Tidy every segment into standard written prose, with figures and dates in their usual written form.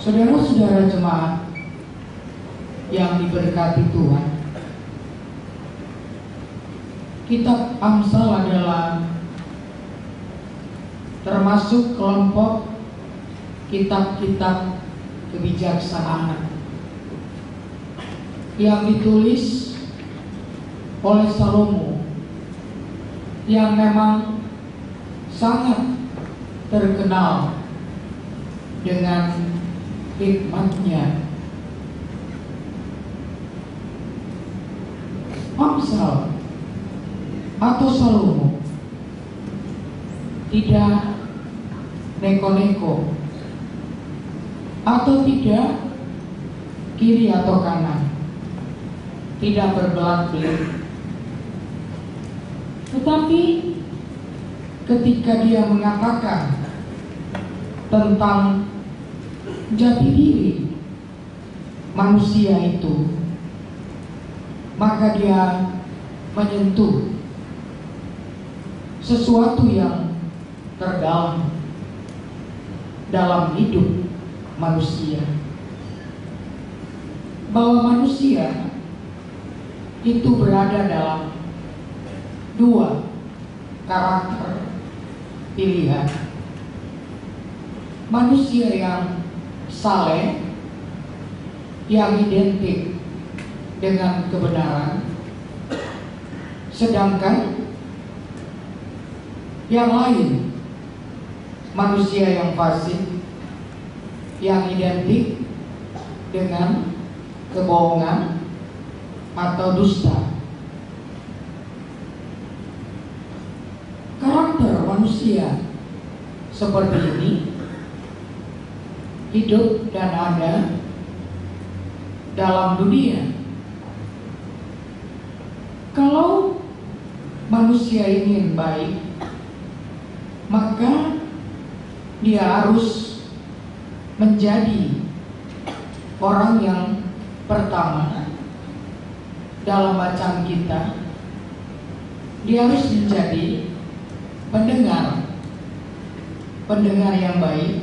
Saudara-saudara jemaat yang diberkati Tuhan, kitab Amsal adalah termasuk kelompok kitab-kitab kebijaksanaan yang ditulis oleh Salomo, yang memang sangat terkenal dengan hikmatnya. Amsal atau Salomo tidak neko-neko atau tidak kiri atau kanan, tidak berbelat-belit, tetapi ketika dia mengatakan tentang jati diri manusia itu, maka dia menyentuh sesuatu yang terdalam dalam hidup manusia, bahwa manusia itu berada dalam dua karakter pilihan. Manusia yang saleh, yang identik dengan kebenaran, sedangkan yang lain manusia yang fasik, yang identik dengan kebohongan atau dusta. Karakter manusia seperti ini hidup dan ada dalam dunia. Kalau manusia ingin baik, maka dia harus menjadi orang yang pertama dalam bacaan kita. Dia harus menjadi pendengar yang baik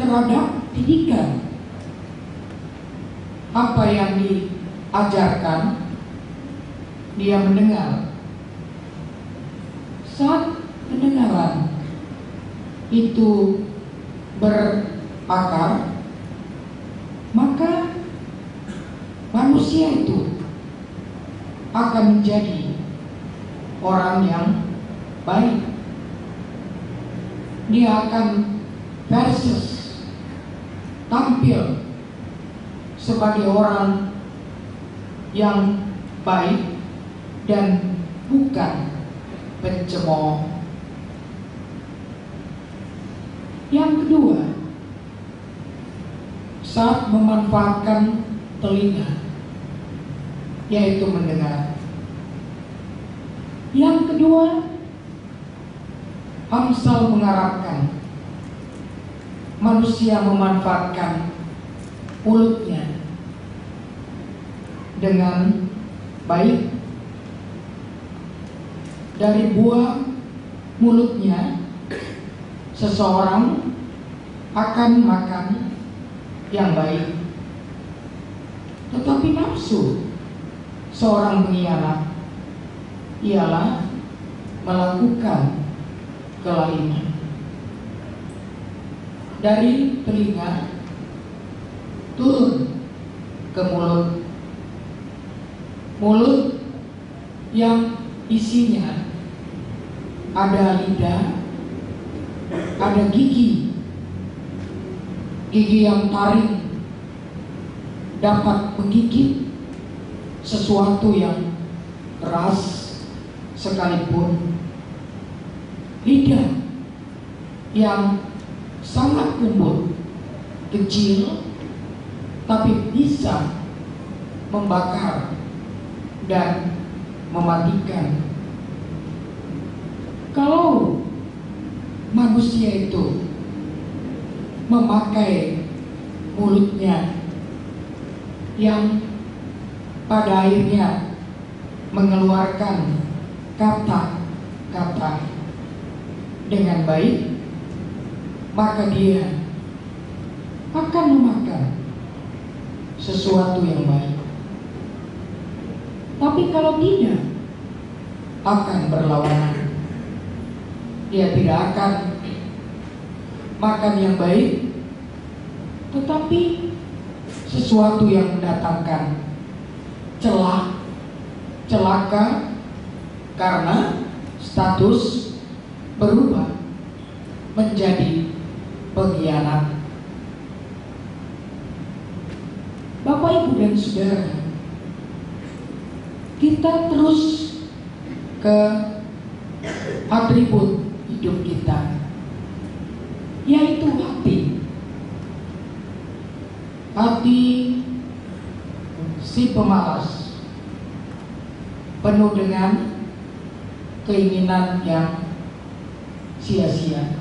terhadap didikan. Apa yang diajarkan, dia mendengar. Saat pendengaran itu berakar, maka manusia itu akan menjadi orang yang baik. Dia akan versus tampil sebagai orang yang baik dan bukan pencemooh. Yang kedua, saat memanfaatkan telinga, yaitu mendengar. Yang kedua, Amsal mengharapkan manusia memanfaatkan mulutnya dengan baik. Dari buah mulutnya seseorang akan makan yang baik, tetapi nafsu seorang pengkhianat ialah melakukan kelaliman. Dari telinga turun ke mulut. Mulut yang isinya ada lidah, ada gigi. Gigi yang taring dapat menggigit sesuatu yang keras sekalipun. Lidah yang sangat lembut, kecil, tapi bisa membakar dan mematikan. Kalau manusia itu memakai mulutnya yang pada akhirnya mengeluarkan kata-kata dengan baik, maka dia akan memakan sesuatu yang baik. Tapi kalau tidak, akan berlawanan. Dia tidak akan makan yang baik, tetapi sesuatu yang mendatangkan celah, celaka, karena status berubah menjadi pengkhianat. Bapak, Ibu, dan Saudara, kita terus ke atribut hidup kita, yaitu hati. Hati si pemalas, penuh dengan keinginan yang sia-sia.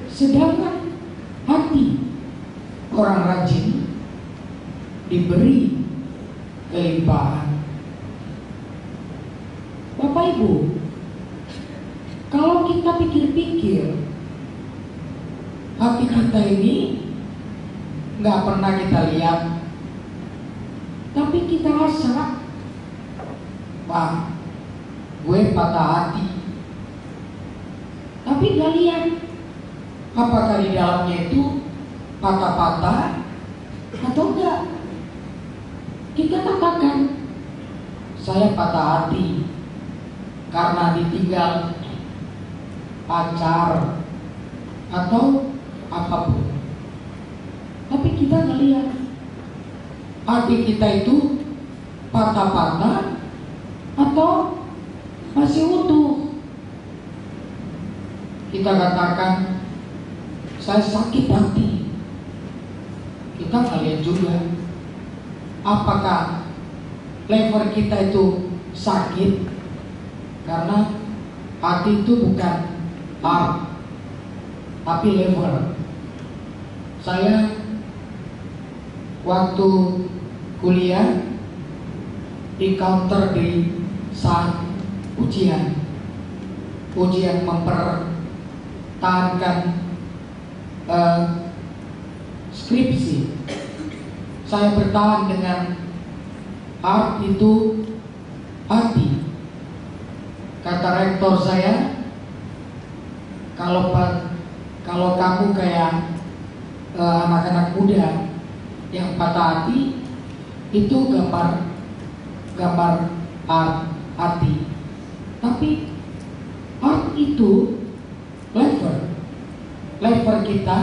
Sedangkan hati orang rajin diberi kelimpahan. Bapak Ibu, kalau kita pikir-pikir, hati kita ini nggak pernah kita lihat, tapi kita rasa, wah, gue patah hati. Tapi nggak lihat apakah di dalamnya itu patah-patah atau enggak. Kita katakan, saya patah hati karena ditinggal pacar atau apapun. Tapi kita ngelihat hati kita itu patah-patah atau masih utuh. Kita katakan, saya sakit hati. Kita ngelihat juga apakah lever kita itu sakit, karena hati itu bukan heart tapi lever. Saya waktu kuliah di counter di saat ujian mempertahankan skripsi, saya bertahan dengan art itu hati. Kata rektor saya, kalau kamu kayak anak-anak muda yang patah hati, itu gambar art, hati. Tapi art itu lever kita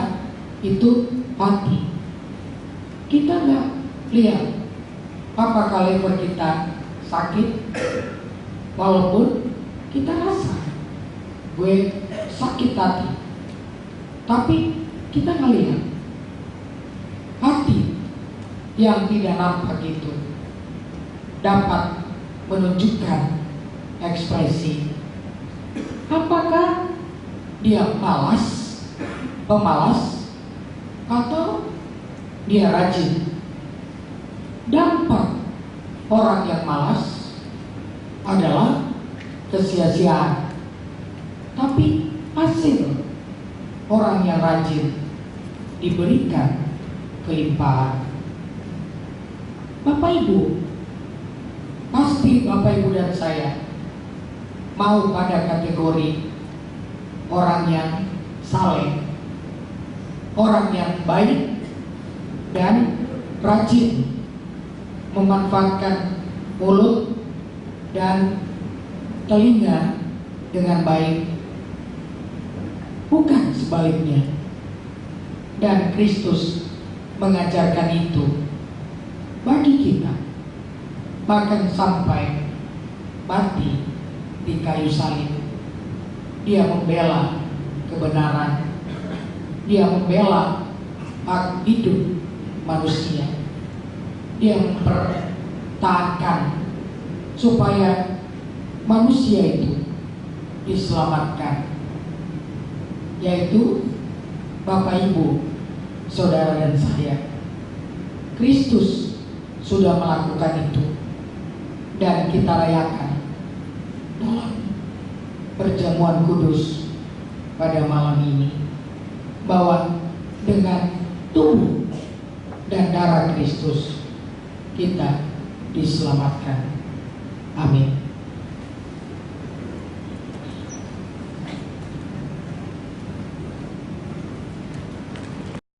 itu hati. Kita nggak lihat apakah lever kita sakit, walaupun kita rasa gue sakit hati, tapi kita nggak lihat. Hati yang tidak nampak itu dapat menunjukkan ekspresi. Apakah dia pemalas, atau dia rajin. Dampak orang yang malas adalah kesia-siaan, tapi hasil orang yang rajin diberikan kelimpahan. Bapak Ibu, pasti Bapak Ibu dan saya mau pada kategori orang yang saleh, orang yang baik dan rajin memanfaatkan mulut dan telinga dengan baik, bukan sebaliknya. Dan Kristus mengajarkan itu bagi kita, bahkan sampai mati di kayu salib. Dia membela kebenaran, dia membela hak hidup manusia, dia mempertahankan supaya manusia itu diselamatkan, yaitu Bapak Ibu, saudara dan saya. Kristus sudah melakukan itu, dan kita rayakan dalam perjamuan kudus pada malam ini, bahwa dengan tubuh dan darah Kristus kita diselamatkan. Amin.